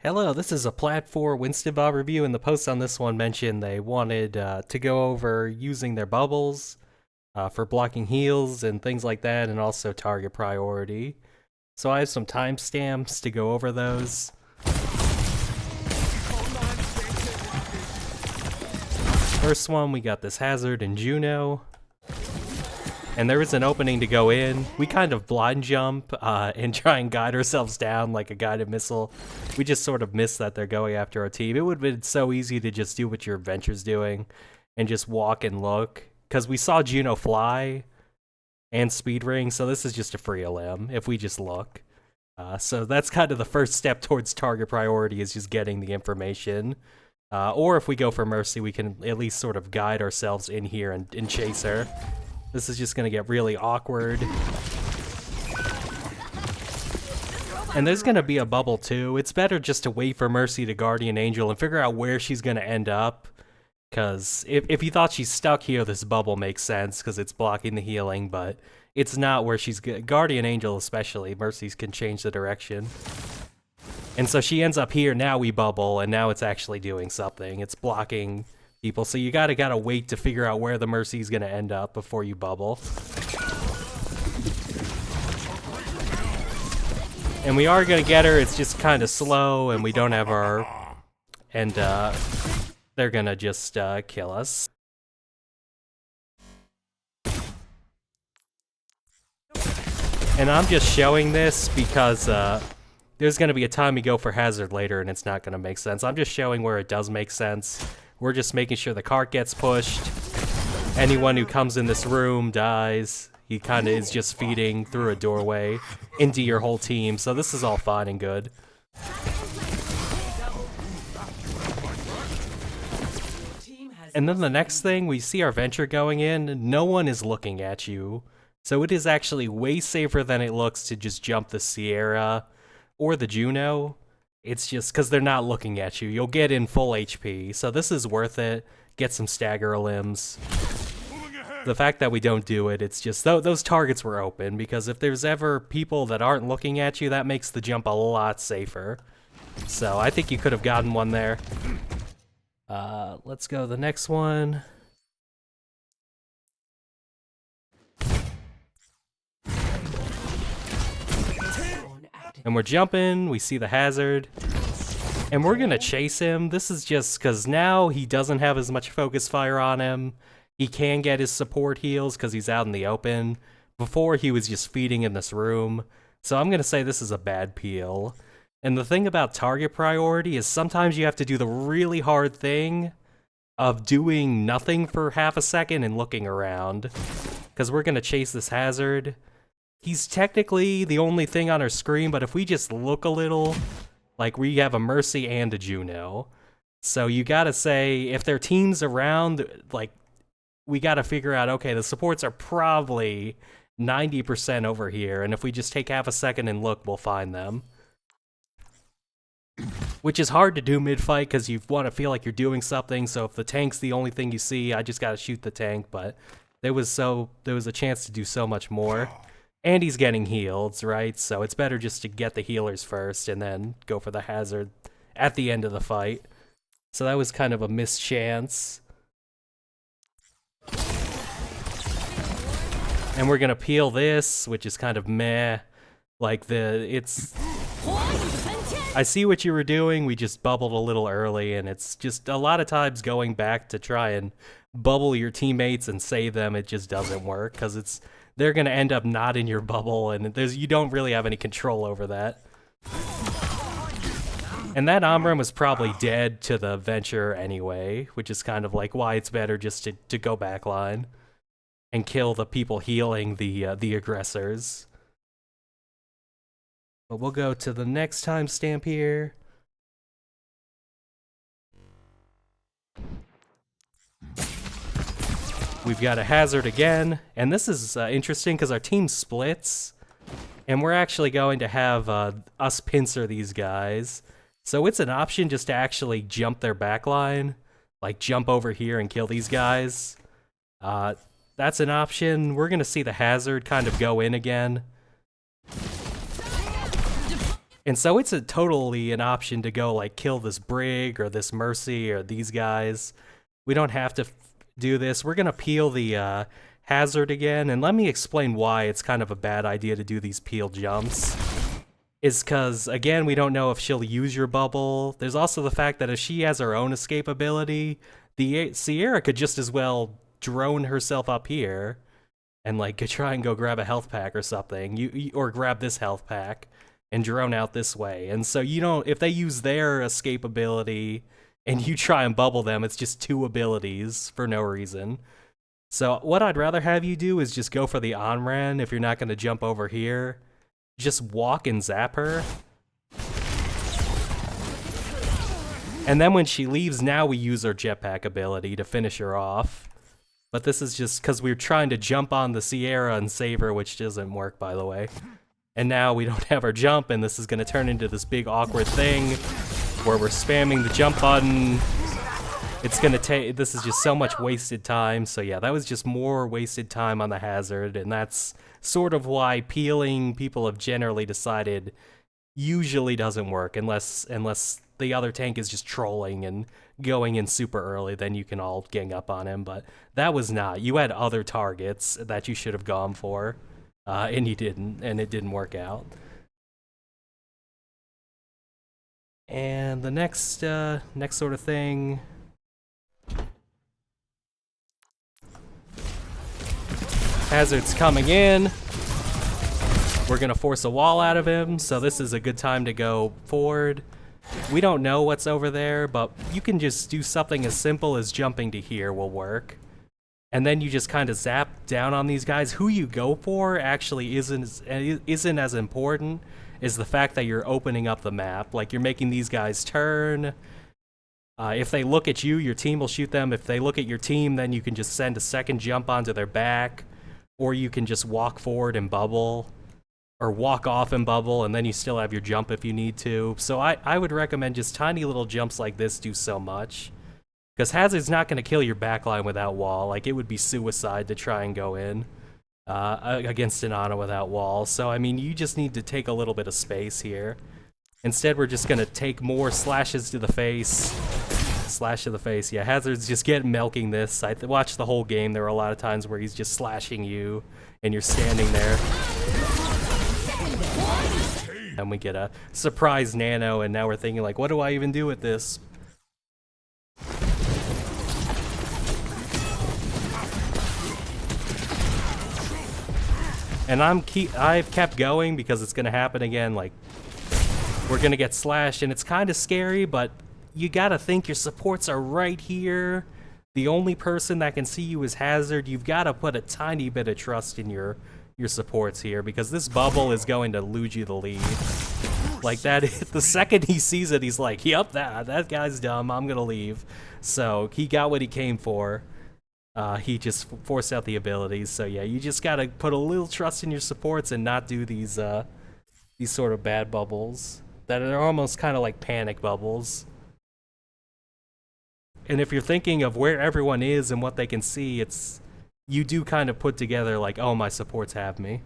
Hello, this is a Plat 4 Winston VOD review, and the post on this one mentioned they wanted to go over using their bubbles for blocking heals and things like that, and also target priority. So I have some timestamps to go over those. First one, we got this Hazard and Juno. And there is an opening to go in. We kind of blind jump and try and guide ourselves down like a guided missile. We just sort of miss that they're going after our team. It would have been so easy to just do what your adventure's doing and just walk and look. Because we saw Juno fly and speed ring, so this is just a free LM if we just look. So that's kind of the first step towards target priority, is just getting the information. Or if we go for Mercy, we can at least sort of guide ourselves in here and chase her. This is just gonna get really awkward. And there's gonna be a bubble too. It's better just to wait for Mercy to Guardian Angel and figure out where she's gonna end up. Cause if you thought she's stuck here, this bubble makes sense because it's blocking the healing, but it's not where she's Guardian Angel especially. Mercy's can change the direction. And so she ends up here, now we bubble, and now it's actually doing something. It's blocking people, so you gotta wait to figure out where the Mercy's gonna end up before you bubble. And we are gonna get her, it's just kind of slow, and we don't have our... And, they're gonna just, kill us. And I'm just showing this because, there's gonna be a time we go for Hazard later, and it's not gonna make sense. I'm just showing where it does make sense. We're just making sure the cart gets pushed. Anyone who comes in this room dies. He kind of is just feeding through a doorway into your whole team, so this is all fine and good. And then the next thing, we see our venture going in. No one is looking at you. So it is actually way safer than it looks to just jump the Sierra or the Juno. It's just because they're not looking at you. You'll get in full HP, so this is worth it. Get some stagger limbs. The fact that we don't do it, it's just those targets were open, because if there's ever people that aren't looking at you, that makes the jump a lot safer. So I think you could have gotten one there. Let's go to the next one. And we're jumping, we see the Hazard, and we're gonna chase him. This is just because now he doesn't have as much focus fire on him. He can get his support heals because he's out in the open. Before, he was just feeding in this room. So I'm gonna say this is a bad peel. And the thing about target priority is sometimes you have to do the really hard thing of doing nothing for half a second and looking around. Because we're gonna chase this Hazard. He's technically the only thing on our screen, but if we just look a little, like we have a Mercy and a Juno. So you gotta say, if their team's around, like, we gotta figure out, okay, the supports are probably 90% over here, and if we just take half a second and look, we'll find them. Which is hard to do mid-fight, because you want to feel like you're doing something, so if the tank's the only thing you see, I just gotta shoot the tank, but there was a chance to do so much more. And he's getting healed, right? So it's better just to get the healers first and then go for the Hazard at the end of the fight. So that was kind of a missed chance. And we're gonna peel this, which is kind of meh. Like I see what you were doing, we just bubbled a little early, and it's just a lot of times going back to try and bubble your teammates and save them, it just doesn't work, because they're gonna end up not in your bubble, and you don't really have any control over that. And that Omram was probably dead to the Venture anyway, which is kind of like why it's better just to go backline and kill the people healing the aggressors. But we'll go to the next timestamp here. We've got a Hazard again, and this is interesting because our team splits, and we're actually going to have us pincer these guys. So it's an option just to actually jump their backline, like jump over here and kill these guys. That's an option. We're going to see the Hazard kind of go in again. And so it's totally an option to go like kill this Brig or this Mercy or these guys. We don't have to do this. We're gonna peel the hazard again, and let me explain why it's kind of a bad idea to do these peel jumps. Is because, again, we don't know if she'll use your bubble. There's also the fact that if she has her own escape ability, the Sierra could just as well drone herself up here and like try and go grab a health pack or something, or grab this health pack and drone out this way. And so you don't, if they use their escape ability and you try and bubble them, it's just 2 abilities for no reason. So what I'd rather have you do is just go for the on-ran if you're not going to jump over here. Just walk and zap her. And then when she leaves, now we use our jetpack ability to finish her off. But this is just because we're trying to jump on the Sierra and save her, which doesn't work, by the way. And now we don't have our jump, and this is going to turn into this big awkward thing where we're spamming the jump button. It's gonna take, this is just so much wasted time. So yeah, that was just more wasted time on the hazard, and that's sort of why peeling, people have generally decided, usually doesn't work unless the other tank is just trolling and going in super early, then you can all gang up on him. But that was not. You had other targets that you should have gone for, and you didn't, and it didn't work out. And the next sort of thing. Hazard's coming in. We're gonna force a wall out of him, so this is a good time to go forward. We don't know what's over there, but you can just do something as simple as jumping to here will work. And then you just kind of zap down on these guys. Who you go for actually isn't as important as the fact that you're opening up the map. Like, you're making these guys turn. If they look at you, your team will shoot them. If they look at your team, then you can just send a second jump onto their back. Or you can just walk forward and bubble, or walk off and bubble, and then you still have your jump if you need to. So I would recommend just tiny little jumps like this do so much. Because Hazard's not going to kill your backline without wall. Like, it would be suicide to try and go in against an Ana without wall. So, I mean, you just need to take a little bit of space here. Instead, we're just going to take more slashes to the face. Slash to the face. Yeah, Hazard's just milking this. I watched the whole game. There were a lot of times where he's just slashing you, and you're standing there. And we get a surprise nano, and now we're thinking, like, what do I even do with this? And I've kept going because it's gonna happen again. Like, we're gonna get slashed, and it's kind of scary, but you gotta think your supports are right here. The only person that can see you is Hazard. You've gotta put a tiny bit of trust in your supports here, because this bubble is going to lose you the lead. Like that, the second he sees it, he's like, yep, that guy's dumb, I'm gonna leave. So he got what he came for. He just forced out the abilities. So yeah, you just gotta put a little trust in your supports and not do these sort of bad bubbles that are almost kind of like panic bubbles. And if you're thinking of where everyone is and what they can see, you do kind of put together like, oh, my supports have me.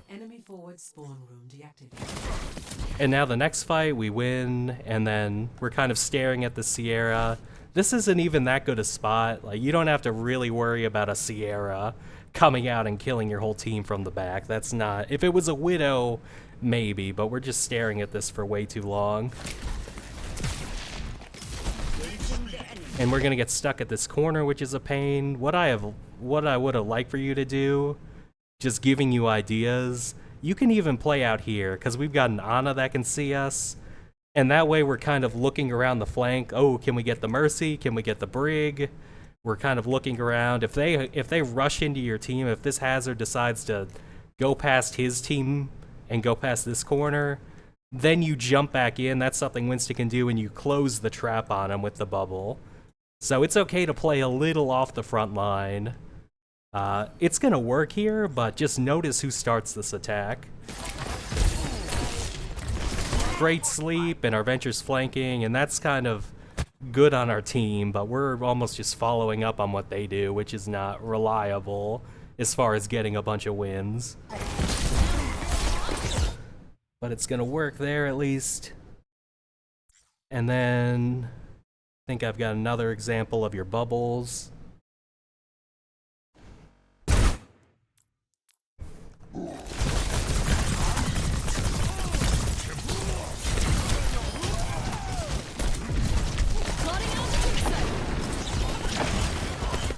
Enemy forward spawn room deactivated. And now the next fight, we win, and then we're kind of staring at the Sierra. This isn't even that good a spot. Like, you don't have to really worry about a Sierra coming out and killing your whole team from the back. That's not... If it was a Widow, maybe, but we're just staring at this for way too long. And we're gonna get stuck at this corner, which is a pain. What I would have liked for you to do, just giving you ideas, you can even play out here, because we've got an Ana that can see us, and that way we're kind of looking around the flank. Oh, can we get the Mercy? Can we get the Brig? We're kind of looking around. If they rush into your team, if this Hazard decides to go past his team and go past this corner, then you jump back in. That's something Winston can do, and you close the trap on him with the bubble. So it's okay to play a little off the front line. It's gonna work here, but just notice who starts this attack. Great sleep, and our Venture's flanking, and that's kind of good on our team, but we're almost just following up on what they do, which is not reliable as far as getting a bunch of wins. but it's gonna work there at least. And then I think I've got another example of your bubbles.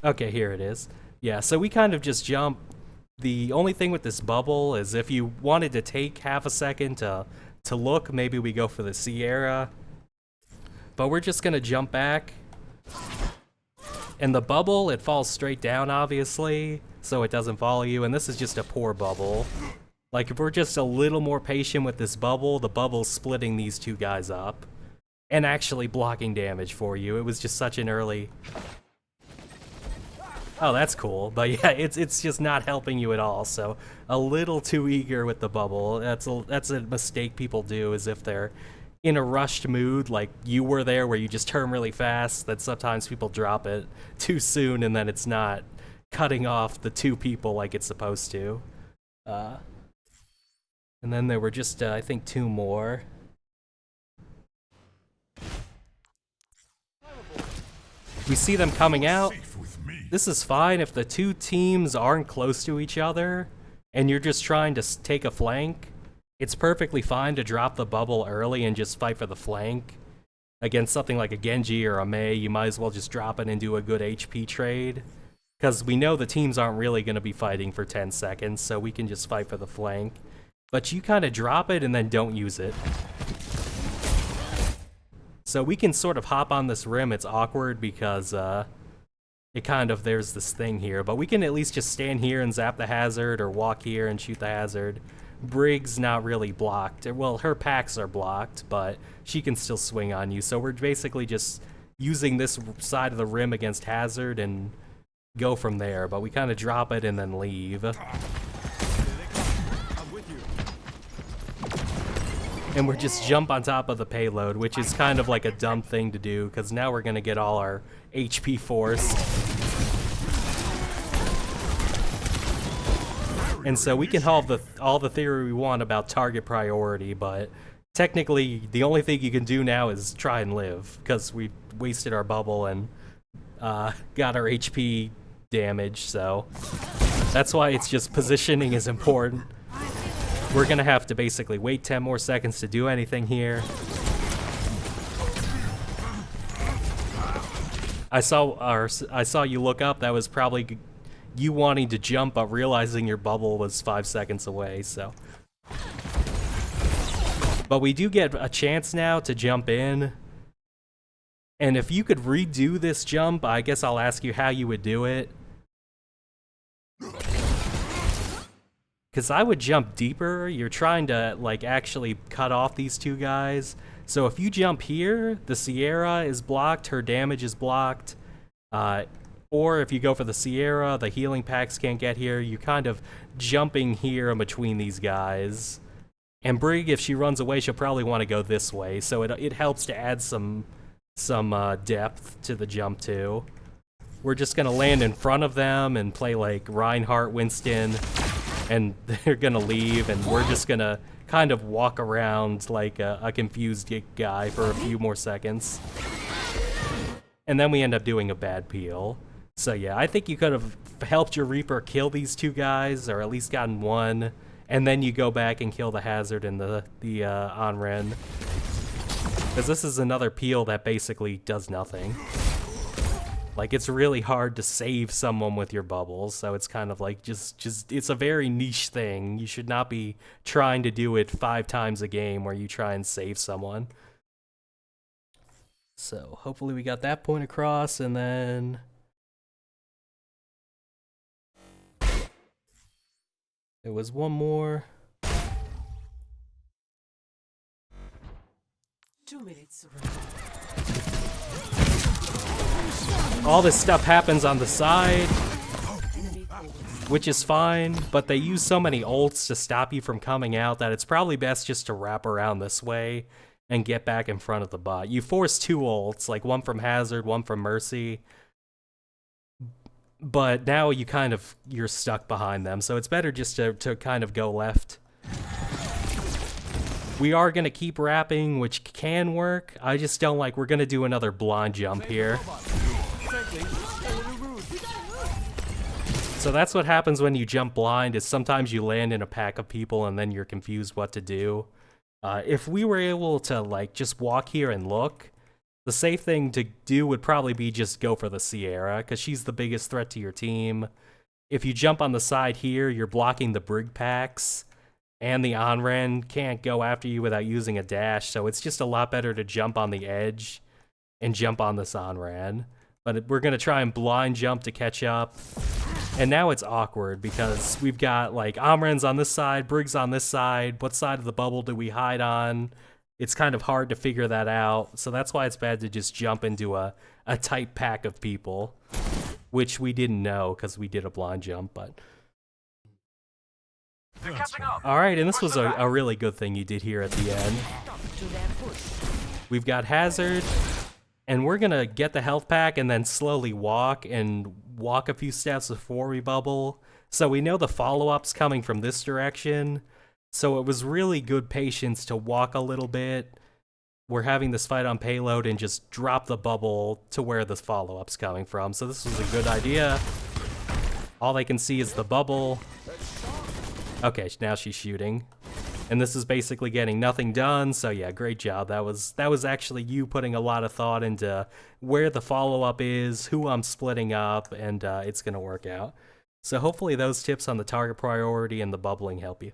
Okay, here it is. Yeah, so we kind of just jump. The only thing with this bubble is if you wanted to take half a second to look, maybe we go for the Sierra. But we're just gonna jump back. And the bubble, it falls straight down, obviously, so it doesn't follow you, and this is just a poor bubble. Like, if we're just a little more patient with this bubble, the bubble's splitting these two guys up. And actually blocking damage for you. It was just such an early... Oh, that's cool, but yeah, it's just not helping you at all, so a little too eager with the bubble. That's a mistake people do, is if they're in a rushed mood, like you were there where you just turn really fast, that sometimes people drop it too soon and then it's not cutting off the two people like it's supposed to. And then there were just, I think, two more. We see them coming out. This is fine if the two teams aren't close to each other and you're just trying to take a flank. It's perfectly fine to drop the bubble early and just fight for the flank. Against something like a Genji or a Mei, you might as well just drop it and do a good HP trade. Because we know the teams aren't really going to be fighting for 10 seconds, so we can just fight for the flank. But you kind of drop it and then don't use it. So we can sort of hop on this rim. It's awkward because it kind of, there's this thing here. But we can at least just stand here and zap the hazard or walk here and shoot the hazard. Brig's not really blocked. Well, her packs are blocked, but she can still swing on you. So we're basically just using this side of the rim against hazard and go from there. But we kind of drop it and then leave. And we're just jump on top of the payload, which is kind of like a dumb thing to do, because now we're going to get all our HP forced. And so we can have all the theory we want about target priority, but technically the only thing you can do now is try and live, because we wasted our bubble and got our HP damage, so that's why it's just positioning is important. We're gonna have to basically wait 10 more seconds to do anything here. I saw you look up. That was probably you wanting to jump but realizing your bubble was 5 seconds away, so. But we do get a chance now to jump in. And if you could redo this jump, I guess I'll ask you how you would do it. Because I would jump deeper. You're trying to, like, actually cut off these two guys. So if you jump here, the Sierra is blocked, her damage is blocked. Or if you go for the Sierra, the healing packs can't get here. You're kind of jumping here in between these guys. And Brig, if she runs away, she'll probably want to go this way. So it helps to add some depth to the jump too. We're just gonna land in front of them and play like Reinhardt, Winston, and they're gonna leave, and we're just gonna kind of walk around like a confused guy for a few more seconds. And then we end up doing a bad peel. So yeah, I think you could have helped your Reaper kill these two guys, or at least gotten one, and then you go back and kill the Hazard and the Onren. Because this is another peel that basically does nothing. Like, it's really hard to save someone with your bubbles, so it's kind of like just it's a very niche thing. You should not be trying to do it 5 times a game where you try and save someone. So hopefully we got that point across, and then there was one more. 2 minutes. All this stuff happens on the side, which is fine, but they use so many ults to stop you from coming out that it's probably best just to wrap around this way and get back in front of the bot. You force 2 ults, like one from Hazard, one from Mercy, but now you're stuck behind them, so it's better just to kind of go left. We are going to keep wrapping, which can work. I just don't like, we're going to do another blind jump here. So that's what happens when you jump blind, is sometimes you land in a pack of people and then you're confused what to do. If we were able to like just walk here and look, the safe thing to do would probably be just go for the Sierra, because she's the biggest threat to your team. If you jump on the side here, you're blocking the Brig packs, and the Onren can't go after you without using a dash, so it's just a lot better to jump on the edge and jump on this Onren. But we're going to try and blind jump to catch up. And now it's awkward because we've got like Onren's on this side, Brig's on this side. What side of the bubble do we hide on? It's kind of hard to figure that out. So that's why it's bad to just jump into a tight pack of people, which we didn't know because we did a blind jump. But all right, and this was a really good thing you did here at the end. We've got Hazard, and we're going to get the health pack and then slowly walk a few steps before we bubble. So we know the follow-up's coming from this direction. So it was really good patience to walk a little bit. We're having this fight on payload and just drop the bubble to where the follow-up's coming from. So this was a good idea. All they can see is the bubble. Okay, now she's shooting. And this is basically getting nothing done, so yeah, great job. That was actually you putting a lot of thought into where the follow-up is, who I'm splitting up, and it's going to work out. So hopefully those tips on the target priority and the bubbling help you.